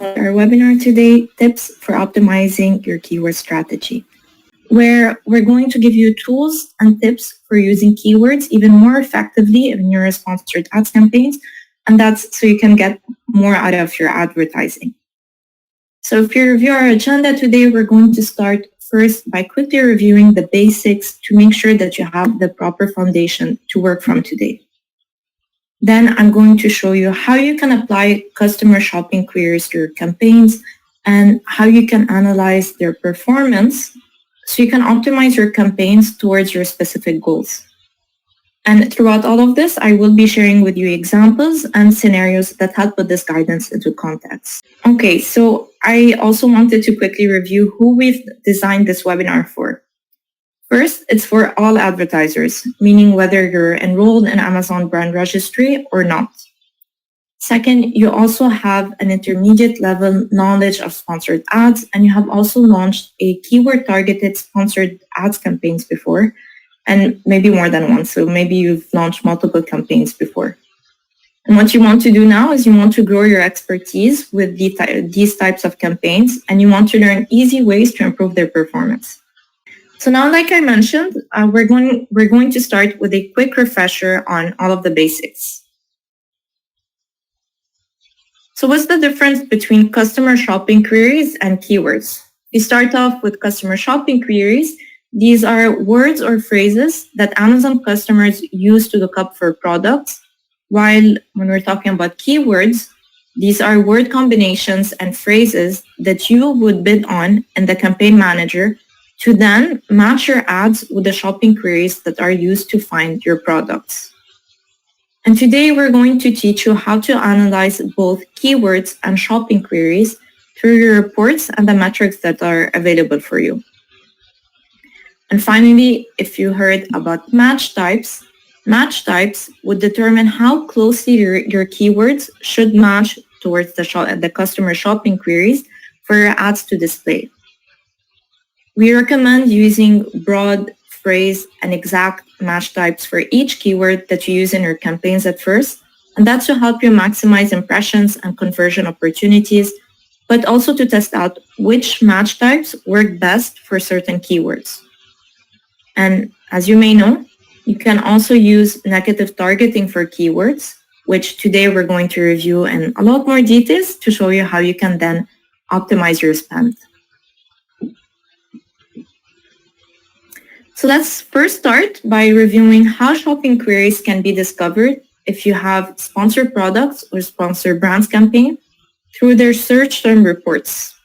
our webinar today, Tips for Optimizing Your Keyword Strategy, where we're going to give you tools and tips for using keywords even more effectively in your sponsored ads campaigns, and that's so you can get more out of your advertising. So if you review our agenda today, we're going to start first by quickly reviewing the basics to make sure that you have the proper foundation to work from today. Then I'm going to show you how you can apply customer shopping queries to your campaigns and how you can analyze their performance so you can optimize your campaigns towards your specific goals. And throughout all of this, I will be sharing with you examples and scenarios that help put this guidance into context. Okay, so I also wanted to quickly review who we've designed this webinar for. First, it's for all advertisers, meaning whether you're enrolled in Amazon Brand Registry or not. Second, you also have an intermediate level knowledge of sponsored ads, and you have also launched a keyword targeted sponsored ads campaigns before, and maybe more than once. So maybe you've launched multiple campaigns before. And what you want to do now is you want to grow your expertise with these types of campaigns, and you want to learn easy ways to improve their performance. So now, like I mentioned, we're going to start with a quick refresher on all of the basics. So what's the difference between customer shopping queries and keywords? We start off with customer shopping queries. These are words or phrases that Amazon customers use to look up for products, while when we're talking about keywords, these are word combinations and phrases that you would bid on in the campaign manager to then match your ads with the shopping queries that are used to find your products. And today we're going to teach you how to analyze both keywords and shopping queries through your reports and the metrics that are available for you. And finally, if you heard about match types would determine how closely your keywords should match towards the customer shopping queries for your ads to display. We recommend using broad, phrase, and exact match types for each keyword that you use in your campaigns at first, and that's to help you maximize impressions and conversion opportunities, but also to test out which match types work best for certain keywords. And as you may know, you can also use negative targeting for keywords, which today we're going to review in a lot more details to show you how you can then optimize your spend. So let's first start by reviewing how shopping queries can be discovered if you have sponsored products or sponsored brands campaign through their search term reports.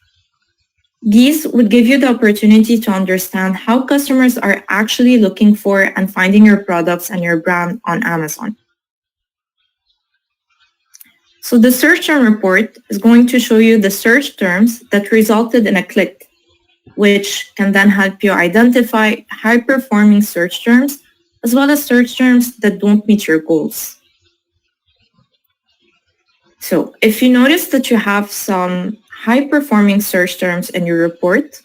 These would give you the opportunity to understand how customers are actually looking for and finding your products and your brand on Amazon. So the search term report is going to show you the search terms that resulted in a click, which can then help you identify high-performing search terms as well as search terms that don't meet your goals. So if you notice that you have some high-performing search terms in your report,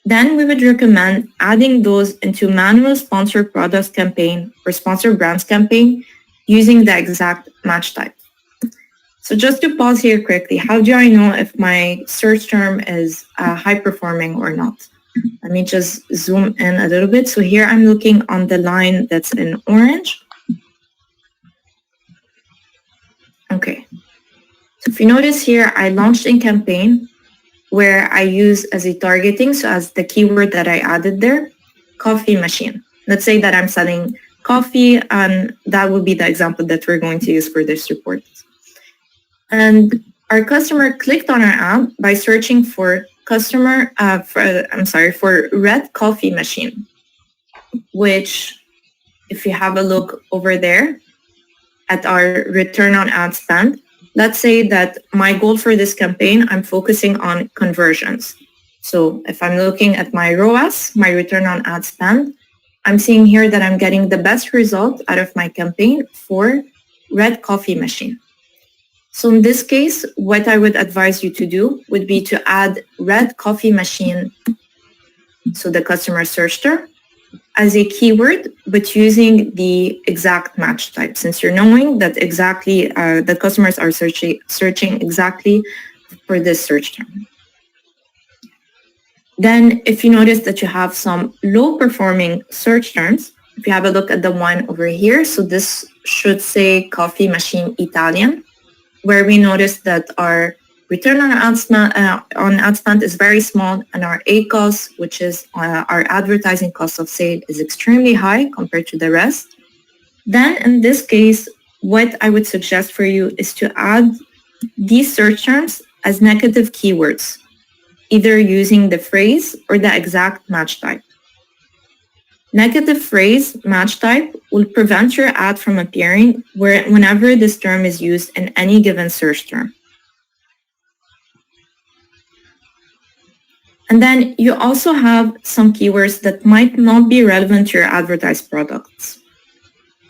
then we would recommend adding those into manual sponsored products campaign or sponsored brands campaign using the exact match type. So just to pause here quickly, how do I know if my search term is high performing or not? Let me just zoom in a little bit. So here I'm looking on the line that's in orange. Okay. So if you notice here, I launched a campaign where I use as a targeting, so as the keyword that I added there, coffee machine. Let's say that I'm selling coffee, and that would be the example that we're going to use for this report. And our customer clicked on our ad by searching for red coffee machine, which if you have a look over there at our return on ad spend, let's say that my goal for this campaign, I'm focusing on conversions. So if I'm looking at my ROAS, my return on ad spend, I'm seeing here that I'm getting the best result out of my campaign for red coffee machine. So in this case, what I would advise you to do would be to add red coffee machine, so the customer search term, as a keyword, but using the exact match type, since you're knowing that exactly the customers are searching exactly for this search term. Then if you notice that you have some low performing search terms, if you have a look at the one over here, so this should say coffee machine Italian, where we notice that our return on ad spend is very small, and our ACoS, which is our advertising cost of sale, is extremely high compared to the rest. Then in this case, what I would suggest for you is to add these search terms as negative keywords, either using the phrase or the exact match type. Negative phrase match type will prevent your ad from appearing whenever this term is used in any given search term. And then you also have some keywords that might not be relevant to your advertised products.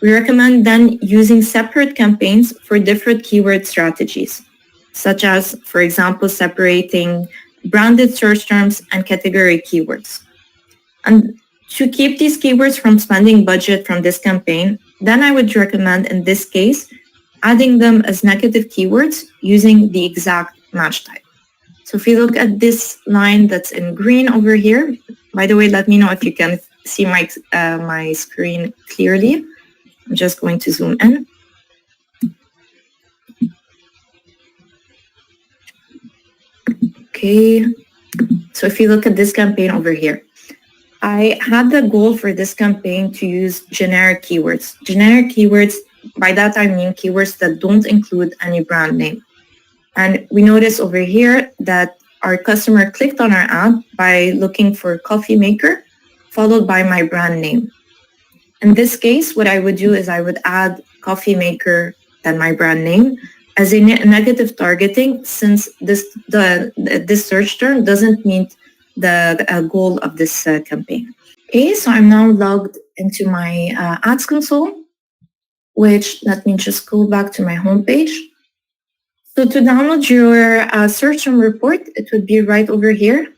We recommend then using separate campaigns for different keyword strategies, such as, for example, separating branded search terms and category keywords. And to keep these keywords from spending budget from this campaign, then I would recommend in this case, adding them as negative keywords using the exact match type. So if you look at this line that's in green over here, by the way, let me know if you can see my screen clearly. I'm just going to zoom in. Okay, so if you look at this campaign over here, I had the goal for this campaign to use generic keywords. Generic keywords, by that I mean keywords that don't include any brand name. And we notice over here that our customer clicked on our ad by looking for coffee maker, followed by my brand name. In this case, what I would do is I would add coffee maker, then my brand name, as a negative targeting, since this search term doesn't meet the goal of this campaign. Okay, so I'm now logged into my ads console, which let me just go back to my homepage. So to download your search term report, it would be right over here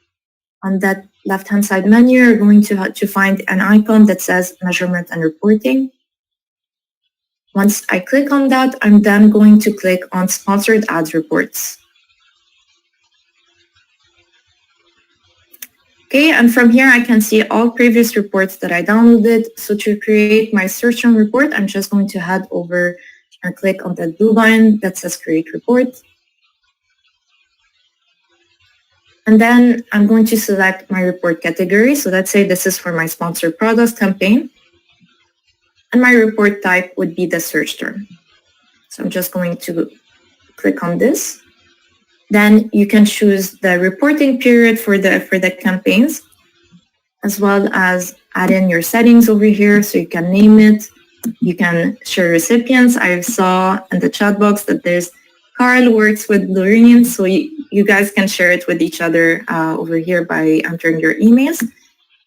on that left-hand side menu. You're going to find an icon that says measurement and reporting. Once I click on that, I'm then going to click on sponsored ads reports. Okay, and from here I can see all previous reports that I downloaded. So to create my search term report, I'm just going to head over and click on the blue button that says create report. And then I'm going to select my report category. So let's say this is for my sponsored products campaign. And my report type would be the search term. So I'm just going to click on this. Then you can choose the reporting period for the campaigns, as well as add in your settings over here. So you can name it. You can share recipients. I saw in the chat box that there's Carl works with Lorraine, so you guys can share it with each other over here by entering your emails.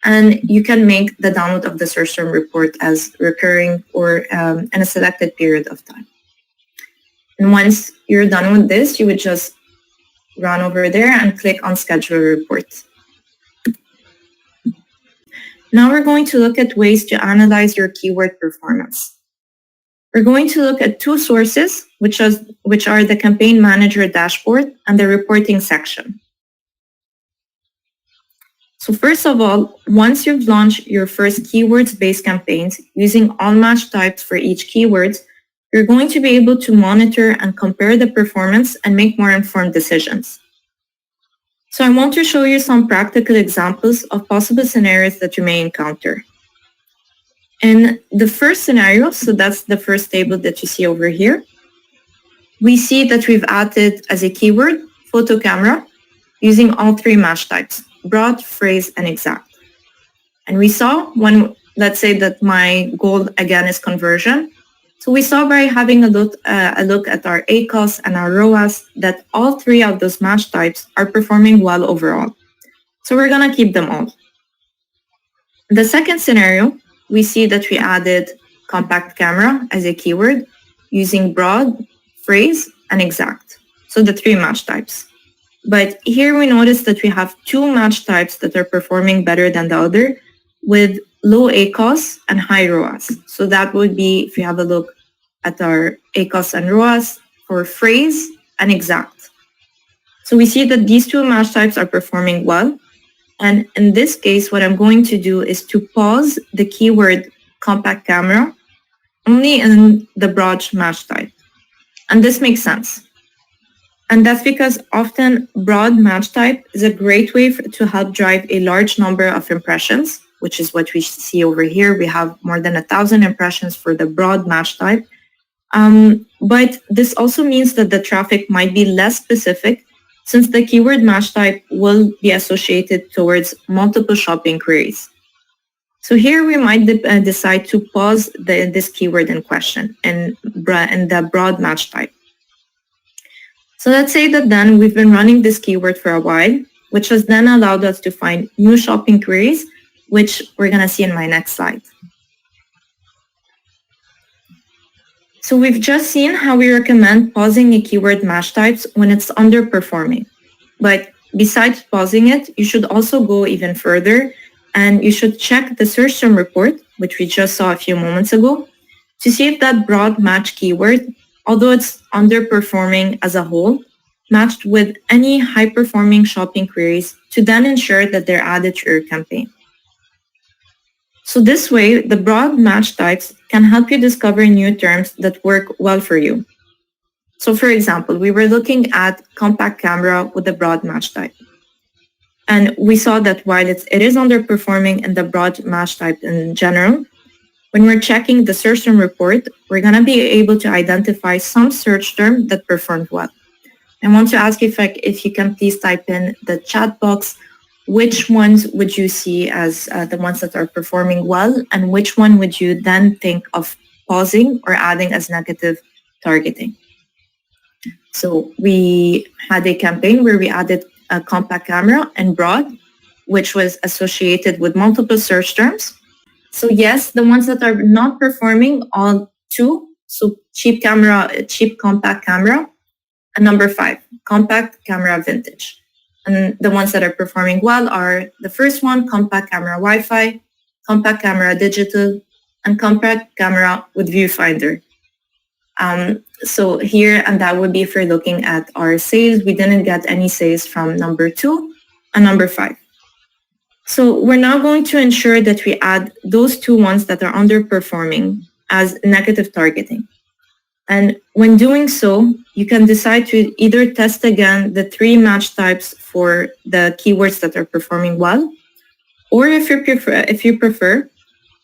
And you can make the download of the search term report as recurring or in a selected period of time. And once you're done with this, you would just run over there and click on schedule report. Now we're going to look at ways to analyze your keyword performance. We're going to look at two sources, which are the Campaign Manager dashboard and the reporting section. So first of all, once you've launched your first keywords-based campaigns using all match types for each keyword, you're going to be able to monitor and compare the performance and make more informed decisions. So I want to show you some practical examples of possible scenarios that you may encounter. In the first scenario, so that's the first table that you see over here, we see that we've added as a keyword photo camera using all three match types, broad, phrase, and exact. And we saw let's say that my goal again is conversion. So we saw by having a look at our ACoS and our ROAS that all three of those match types are performing well overall. So we're going to keep them all. In the second scenario, we see that we added compact camera as a keyword using broad, phrase, and exact. So the three match types. But here we notice that we have two match types that are performing better than the other, with low ACoS and high ROAS. So that would be, if you have a look at our ACoS and ROAS for phrase and exact. So we see that these two match types are performing well. And in this case, what I'm going to do is to pause the keyword compact camera only in the broad match type. And this makes sense. And that's because often broad match type is a great way to help drive a large number of impressions, which is what we see over here. We have more than 1,000 impressions for the broad match type. But this also means that the traffic might be less specific, since the keyword match type will be associated towards multiple shopping queries. So here we might decide to pause this keyword in question in the broad match type. So let's say that then we've been running this keyword for a while, which has then allowed us to find new shopping queries, which we're going to see in my next slide. So we've just seen how we recommend pausing a keyword match types when it's underperforming. But besides pausing it, you should also go even further, and you should check the search term report, which we just saw a few moments ago, to see if that broad match keyword, although it's underperforming as a whole, matched with any high-performing shopping queries to then ensure that they're added to your campaign. So this way, the broad match types can help you discover new terms that work well for you. So for example, we were looking at compact camera with the broad match type. And we saw that while it is underperforming in the broad match type in general, when we're checking the search term report, we're going to be able to identify some search term that performed well. I want to ask you if you can please type in the chat box, which ones would you see as the ones that are performing well, and which one would you then think of pausing or adding as negative targeting? So we had a campaign where we added a compact camera and broad, which was associated with multiple search terms. So yes, the ones that are not performing are two. So cheap compact camera, and number 5, compact camera vintage. And the ones that are performing well are the first one, compact camera Wi-Fi, compact camera digital, and compact camera with viewfinder. So here, and that would be if you're looking at our sales, we didn't get any sales from number 2 and number 5. So we're now going to ensure that we add those two ones that are underperforming as negative targeting. And when doing so, you can decide to either test again the 3 match types for the keywords that are performing well, or if you prefer,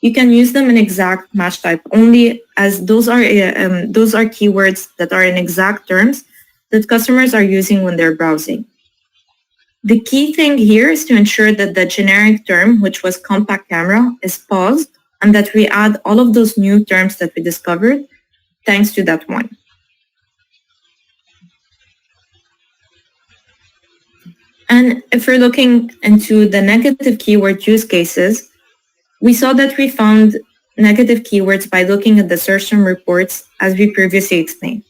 you can use them in exact match type only, as those are keywords that are in exact terms that customers are using when they're browsing. The key thing here is to ensure that the generic term, which was compact camera, is paused, and that we add all of those new terms that we discovered thanks to that one. And if we're looking into the negative keyword use cases, we saw that we found negative keywords by looking at the search term reports, as we previously explained.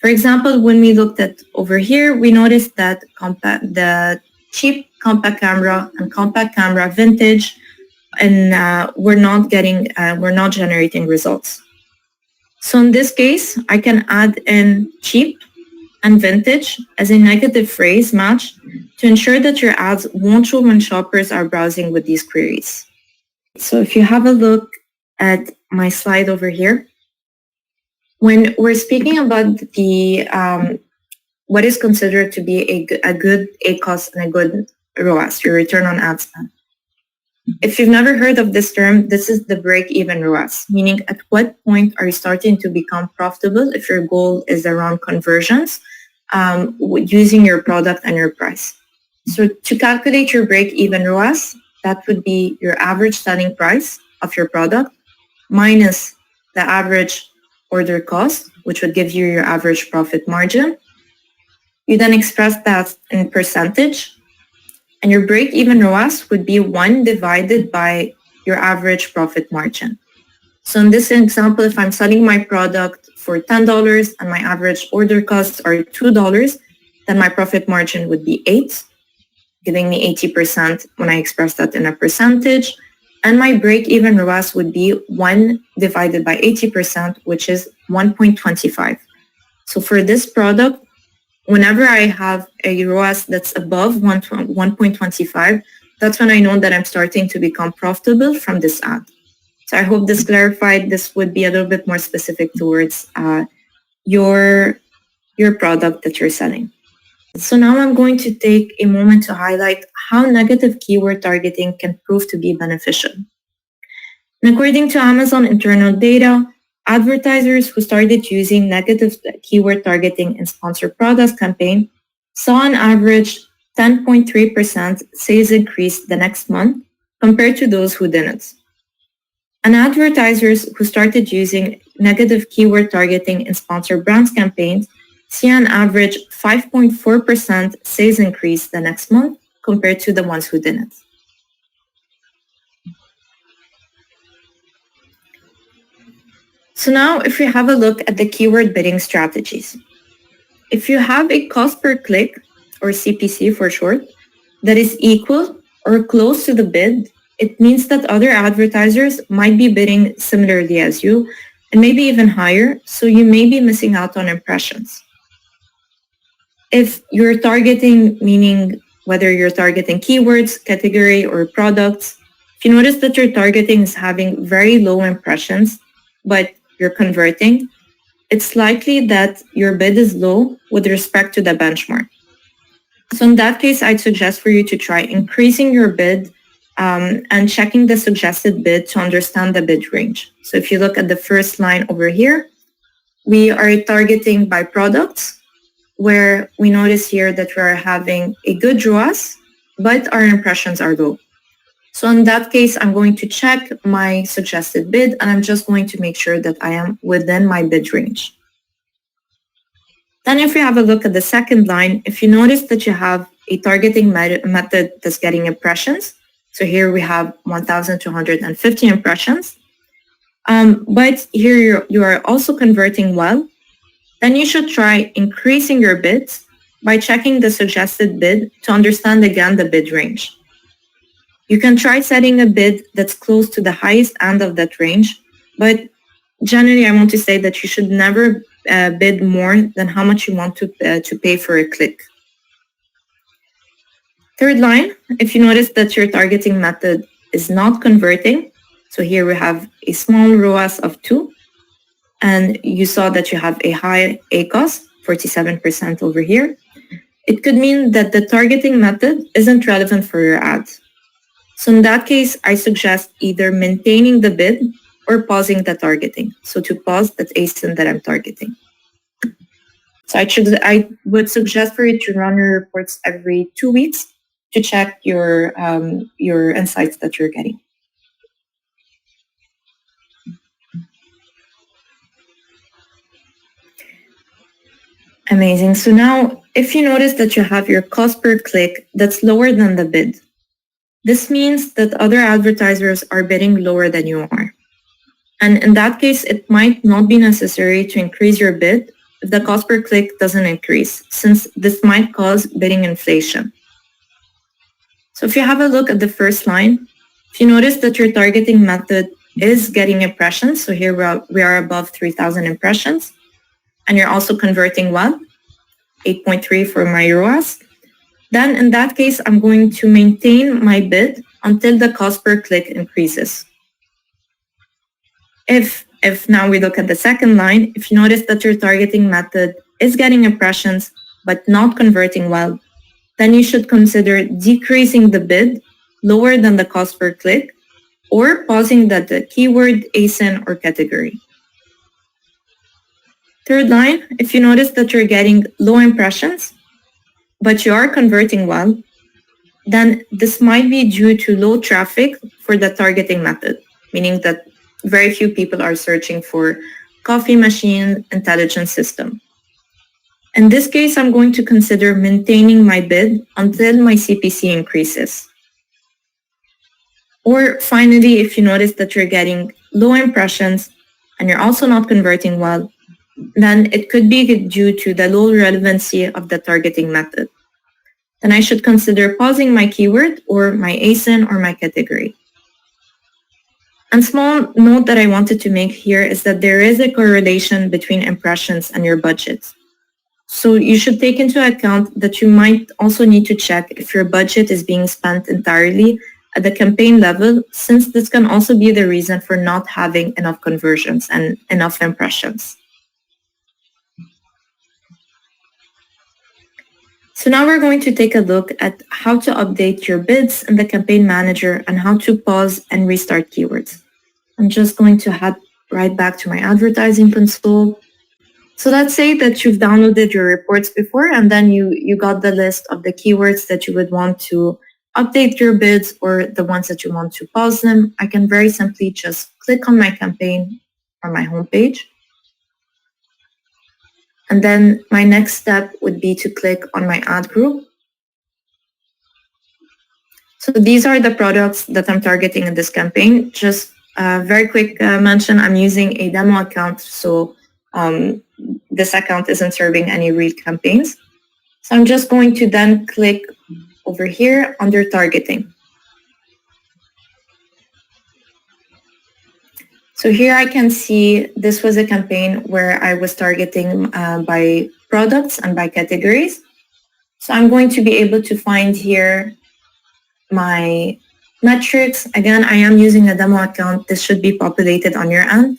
For example, when we looked at over here, we noticed that the cheap compact camera and compact camera vintage, and we're not generating results. So in this case, I can add in cheap and vintage as a negative phrase match to ensure that your ads won't show when shoppers are browsing with these queries. So if you have a look at my slide over here, when we're speaking about the what is considered to be a good ACoS and a good ROAS, your return on ad spend. If you've never heard of this term, this is the break-even ROAS, meaning at what point are you starting to become profitable if your goal is around conversions using your product and your price. So to calculate your break-even ROAS, that would be your average selling price of your product minus the average order cost, which would give you your average profit margin. You then express that in percentage, and your break-even ROAS would be 1 divided by your average profit margin. So in this example, if I'm selling my product for $10 and my average order costs are $2, then my profit margin would be 8, giving me 80% when I express that in a percentage. And my break-even ROAS would be 1 divided by 80%, which is 1.25. So for this product, whenever I have a ROAS that's above 1.25, that's when I know that I'm starting to become profitable from this ad. So I hope this clarified. This would be a little bit more specific towards your product that you're selling. So now I'm going to take a moment to highlight how negative keyword targeting can prove to be beneficial. And according to Amazon internal data, advertisers who started using negative keyword targeting in sponsored products campaign saw on average 10.3% sales increase the next month compared to those who didn't. And advertisers who started using negative keyword targeting in sponsored brands campaigns see an average 5.4% sales increase the next month compared to the ones who didn't. So now if we have a look at the keyword bidding strategies. If you have a cost per click, or CPC for short, that is equal or close to the bid, it means that other advertisers might be bidding similarly as you and maybe even higher, so you may be missing out on impressions. If you're targeting, meaning whether you're targeting keywords, category, or products, if you notice that your targeting is having very low impressions, but you're converting, it's likely that your bid is low with respect to the benchmark. So in that case, I'd suggest for you to try increasing your bid and checking the suggested bid to understand the bid range. So if you look at the first line over here, we are targeting by products, where we notice here that we are having a good ROAS, but our impressions are low. So in that case, I'm going to check my suggested bid, and I'm just going to make sure that I am within my bid range. Then if we have a look at the second line, if you notice that you have a targeting method that's getting impressions, so here we have 1,250 impressions, but here you are also converting well, then you should try increasing your bids by checking the suggested bid to understand again the bid range. You can try setting a bid that's close to the highest end of that range, but generally I want to say that you should never bid more than how much you want to pay for a click. Third line, if you notice that your targeting method is not converting, so here we have a small ROAS of 2, and you saw that you have a high ACoS, 47% over here, it could mean that the targeting method isn't relevant for your ad. So in that case, I suggest either maintaining the bid or pausing the targeting. So to pause that ASIN that I'm targeting. So I would suggest for you to run your reports every 2 weeks to check your insights that you're getting. Amazing. So now, if you notice that you have your cost per click that's lower than the bid, this means that other advertisers are bidding lower than you are. And in that case, it might not be necessary to increase your bid if the cost per click doesn't increase, since this might cause bidding inflation. So if you have a look at the first line, if you notice that your targeting method is getting impressions, so here we are above 3,000 impressions, and you're also converting well, 8.3 for my ROAS, then in that case, I'm going to maintain my bid until the cost per click increases. If now we look at the second line, if you notice that your targeting method is getting impressions but not converting well, then you should consider decreasing the bid lower than the cost per click or pausing the keyword, ASIN, or category. Third line, if you notice that you're getting low impressions, but you are converting well, then this might be due to low traffic for the targeting method, meaning that very few people are searching for coffee machine intelligence system. In this case, I'm going to consider maintaining my bid until my CPC increases. Or finally, if you notice that you're getting low impressions and you're also not converting well, then it could be due to the low relevancy of the targeting method. Then I should consider pausing my keyword or my ASIN or my category. And small note that I wanted to make here is that there is a correlation between impressions and your budget. So you should take into account that you might also need to check if your budget is being spent entirely at the campaign level, since this can also be the reason for not having enough conversions and enough impressions. So now we're going to take a look at how to update your bids in the campaign manager and how to pause and restart keywords. I'm just going to head right back to my advertising console. So let's say that you've downloaded your reports before and then you got the list of the keywords that you would want to update your bids or the ones that you want to pause them. I can very simply just click on my campaign or my homepage. And then my next step would be to click on my ad group. So these are the products that I'm targeting in this campaign. Just a very quick mention, I'm using a demo account, so this account isn't serving any real campaigns. So I'm just going to then click over here under targeting. So here I can see this was a campaign where I was targeting by products and by categories. So I'm going to be able to find here my metrics. Again, I am using a demo account. This should be populated on your end.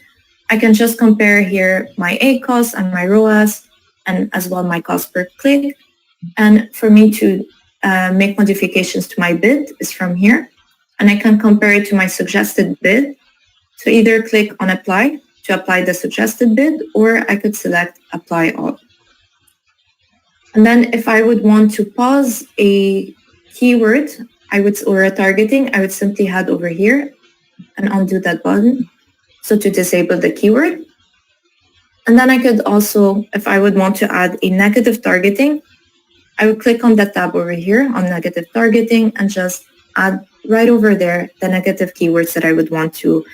I can just compare here my ACoS and my ROAS and as well my cost per click. And for me to make modifications to my bid is from here. And I can compare it to my suggested bid. So either click on apply to apply the suggested bid, or I could select apply all. And then if I would want to pause a keyword or a targeting, I would simply head over here and undo that button. So to disable the keyword. And then I could also, if I would want to add a negative targeting, I would click on that tab over here on negative targeting and just add right over there the negative keywords that I would want to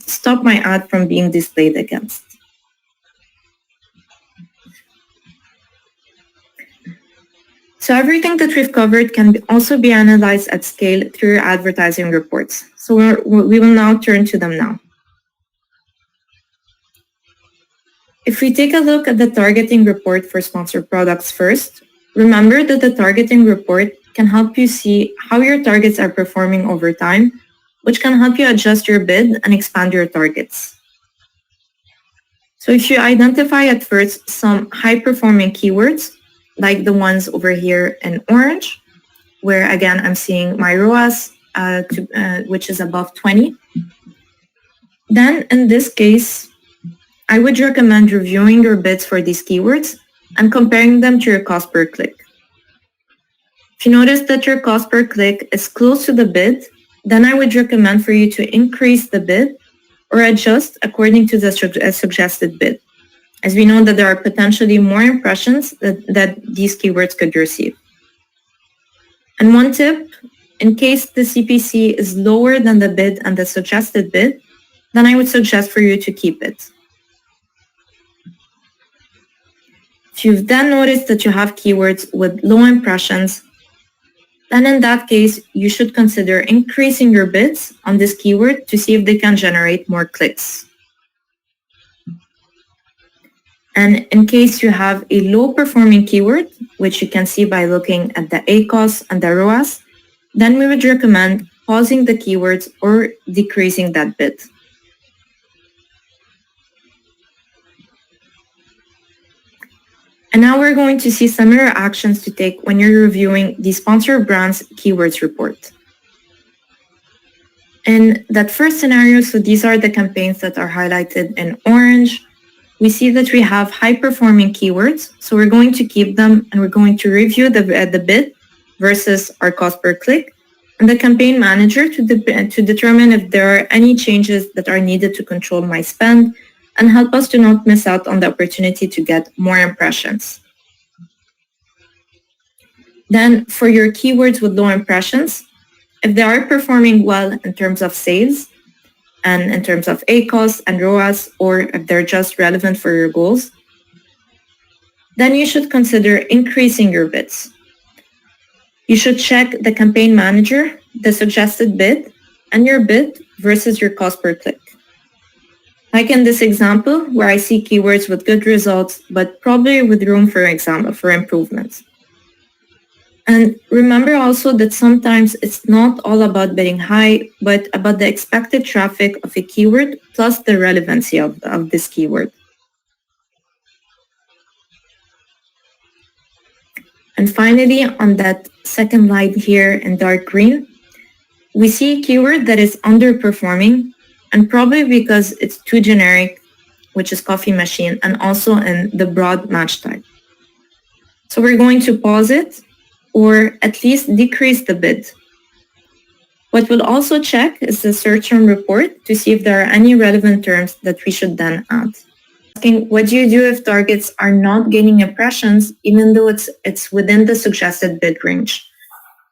stop my ad from being displayed against. So everything that we've covered can also be analyzed at scale through your advertising reports. So we will now turn to them now. If we take a look at the targeting report for sponsored products first, remember that the targeting report can help you see how your targets are performing over time, which can help you adjust your bid and expand your targets. So if you identify at first some high-performing keywords, like the ones over here in orange, where again I'm seeing my ROAS, which is above 20, then in this case, I would recommend reviewing your bids for these keywords and comparing them to your cost per click. If you notice that your cost per click is close to the bid, then I would recommend for you to increase the bid or adjust according to the suggested bid, as we know that there are potentially more impressions that these keywords could receive. And one tip, in case the CPC is lower than the bid and the suggested bid, then I would suggest for you to keep it. If you've then noticed that you have keywords with low impressions, then in that case, you should consider increasing your bids on this keyword to see if they can generate more clicks. And in case you have a low-performing keyword, which you can see by looking at the ACoS and the ROAS, then we would recommend pausing the keywords or decreasing that bid. And now we're going to see similar actions to take when you're reviewing the sponsored brands keywords report. In that first scenario, so these are the campaigns that are highlighted in orange. We see that we have high-performing keywords, so we're going to keep them and we're going to review the bid versus our cost per click and the campaign manager to determine if there are any changes that are needed to control my spend and help us to not miss out on the opportunity to get more impressions. Then for your keywords with low impressions, if they are performing well in terms of sales and in terms of ACoS and ROAS, or if they're just relevant for your goals, then you should consider increasing your bids. You should check the campaign manager, the suggested bid, and your bid versus your cost per click. Like in this example, where I see keywords with good results, but probably with room for improvements. And remember also that sometimes it's not all about bidding high, but about the expected traffic of a keyword plus the relevancy of this keyword. And finally, on that second line here in dark green, we see a keyword that is underperforming, and probably because it's too generic, which is coffee machine, and also in the broad match type. So we're going to pause it, or at least decrease the bid. What we'll also check is the search term report to see if there are any relevant terms that we should then add. Asking, what do you do if targets are not gaining impressions, even though it's within the suggested bid range?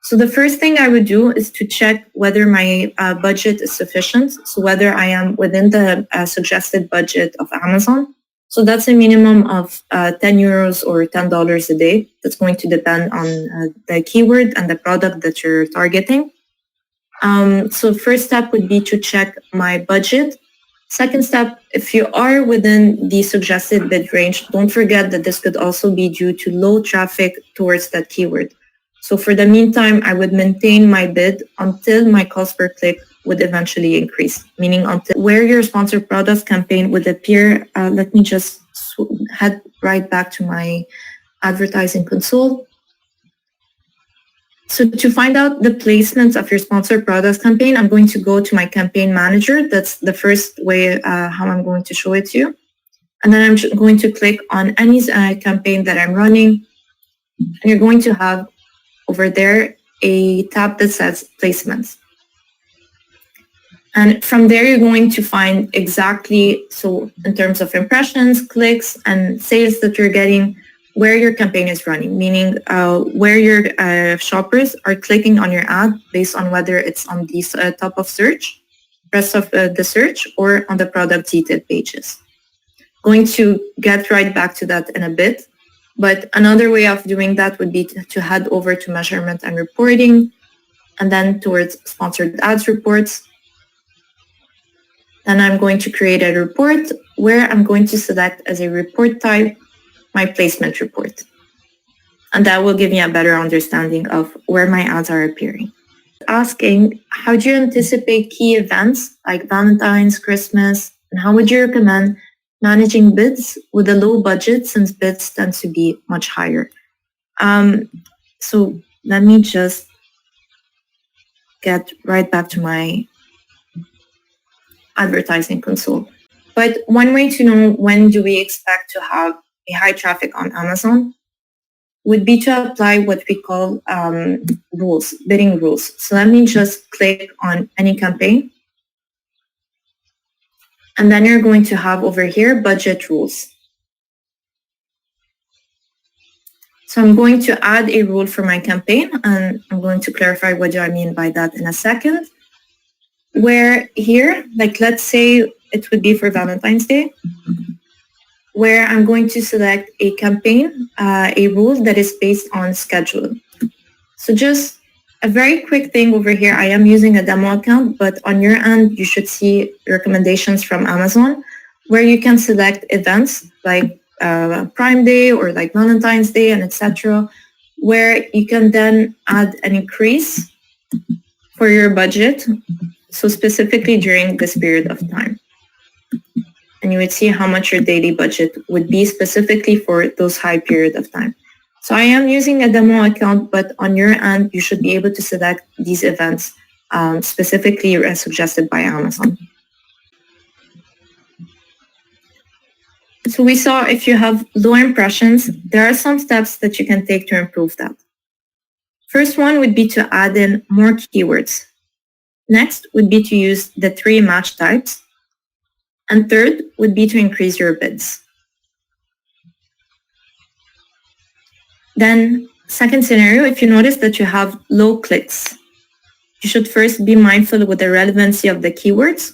So the first thing I would do is to check whether my budget is sufficient, so whether I am within the suggested budget of Amazon. So that's a minimum of 10 euros or $10 a day. That's going to depend on the keyword and the product that you're targeting. So first step would be to check my budget. Second step, if you are within the suggested bid range, don't forget that this could also be due to low traffic towards that keyword. So for the meantime, I would maintain my bid until my cost per click would eventually increase, meaning until where your sponsored products campaign would appear. Let me just head right back to my advertising console. So to find out the placements of your sponsored products campaign, I'm going to go to my campaign manager. That's the first way how I'm going to show it to you. And then I'm going to click on any campaign that I'm running. And you're going to have over there a tab that says placements. And from there, you're going to find exactly, so in terms of impressions, clicks, and sales that you're getting, where your campaign is running, meaning where your shoppers are clicking on your ad based on whether it's on the top of search, rest of the search, or on the product detail pages. Going to get right back to that in a bit. But another way of doing that would be to head over to measurement and reporting, and then towards sponsored ads reports. Then I'm going to create a report where I'm going to select as a report type my placement report. And that will give me a better understanding of where my ads are appearing. Asking, how do you anticipate key events like Valentine's, Christmas, and how would you recommend managing bids with a low budget since bids tend to be much higher? So let me just get right back to my advertising console. But one way to know when do we expect to have a high traffic on Amazon would be to apply what we call rules, bidding rules. So let me just click on any campaign. And then you're going to have over here budget rules. So I'm going to add a rule for my campaign, and I'm going to clarify what do I mean by that in a second. Where here, like let's say it would be for Valentine's Day, where I'm going to select a campaign, a rule that is based on schedule. So just a very quick thing over here, I am using a demo account, but on your end, you should see recommendations from Amazon where you can select events like Prime Day or like Valentine's Day and etc., where you can then add an increase for your budget. So specifically during this period of time. And you would see how much your daily budget would be specifically for those high period of time. So I am using a demo account, but on your end, you should be able to select these events specifically as suggested by Amazon. So we saw if you have low impressions, there are some steps that you can take to improve that. First one would be to add in more keywords. Next would be to use the 3 match types. And third would be to increase your bids. Then second scenario, if you notice that you have low clicks, you should first be mindful with the relevancy of the keywords.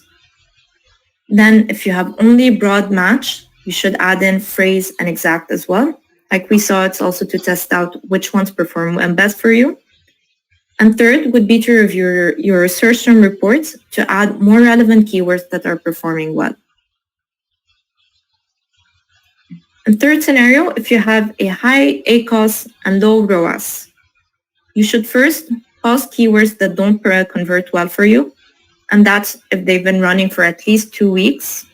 Then if you have only broad match, you should add in phrase and exact as well. Like we saw, it's also to test out which ones perform best for you. And third would be to review your search term reports to add more relevant keywords that are performing well. And third scenario, if you have a high ACoS and low ROAS, you should first pause keywords that don't convert well for you, and that's if they've been running for at least 2 weeks.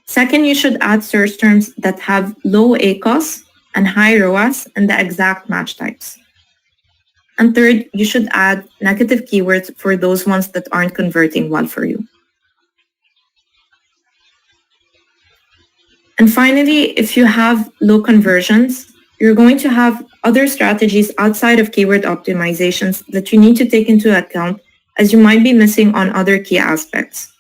Second, you should add search terms that have low ACoS and high ROAS and the exact match types. And third, you should add negative keywords for those ones that aren't converting well for you. And finally, if you have low conversions, you're going to have other strategies outside of keyword optimizations that you need to take into account, as you might be missing on other key aspects.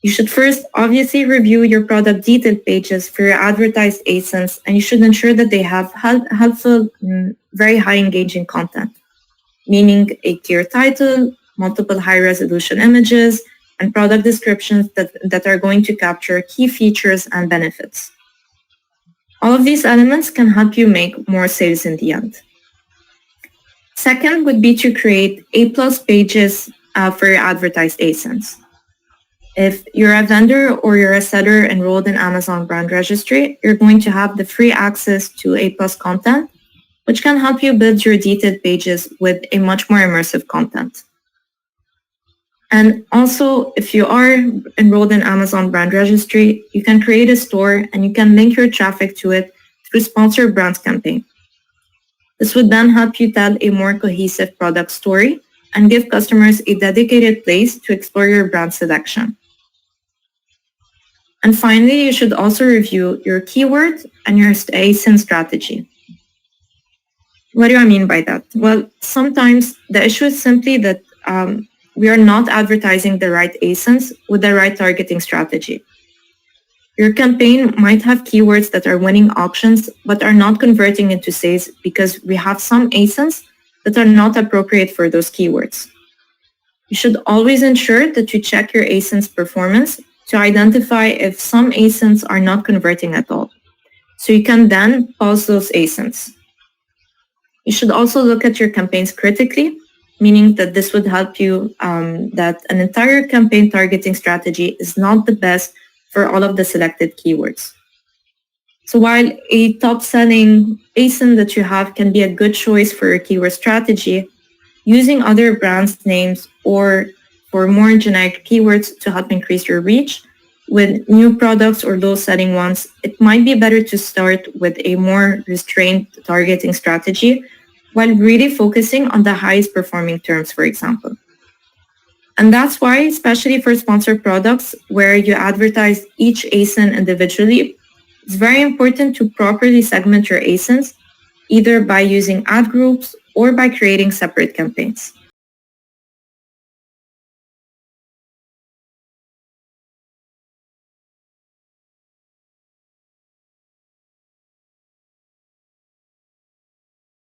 You should first obviously review your product detail pages for your advertised ASINs, and you should ensure that they have helpful, very high engaging content, meaning a clear title, multiple high resolution images, and product descriptions that are going to capture key features and benefits. All of these elements can help you make more sales in the end. Second would be to create A+ pages for your advertised ASINs. If you're a vendor or you're a seller enrolled in Amazon Brand Registry, you're going to have the free access to A+ content, which can help you build your detailed pages with a much more immersive content. And also, if you are enrolled in Amazon Brand Registry, you can create a store and you can link your traffic to it through sponsored brands campaign. This would then help you tell a more cohesive product story and give customers a dedicated place to explore your brand selection. And finally, you should also review your keyword and your ASIN strategy. What do I mean by that? Well, sometimes the issue is simply that we are not advertising the right ASINs with the right targeting strategy. Your campaign might have keywords that are winning auctions but are not converting into sales because we have some ASINs that are not appropriate for those keywords. You should always ensure that you check your ASIN's performance to identify if some ASINs are not converting at all. So you can then pause those ASINs. You should also look at your campaigns critically, meaning that this would help you that an entire campaign targeting strategy is not the best for all of the selected keywords. So while a top-selling ASIN that you have can be a good choice for your keyword strategy, using other brands' names or for more generic keywords to help increase your reach with new products or low-selling ones, it might be better to start with a more restrained targeting strategy while really focusing on the highest performing terms, for example. And that's why, especially for sponsored products where you advertise each ASIN individually, it's very important to properly segment your ASINs, either by using ad groups or by creating separate campaigns.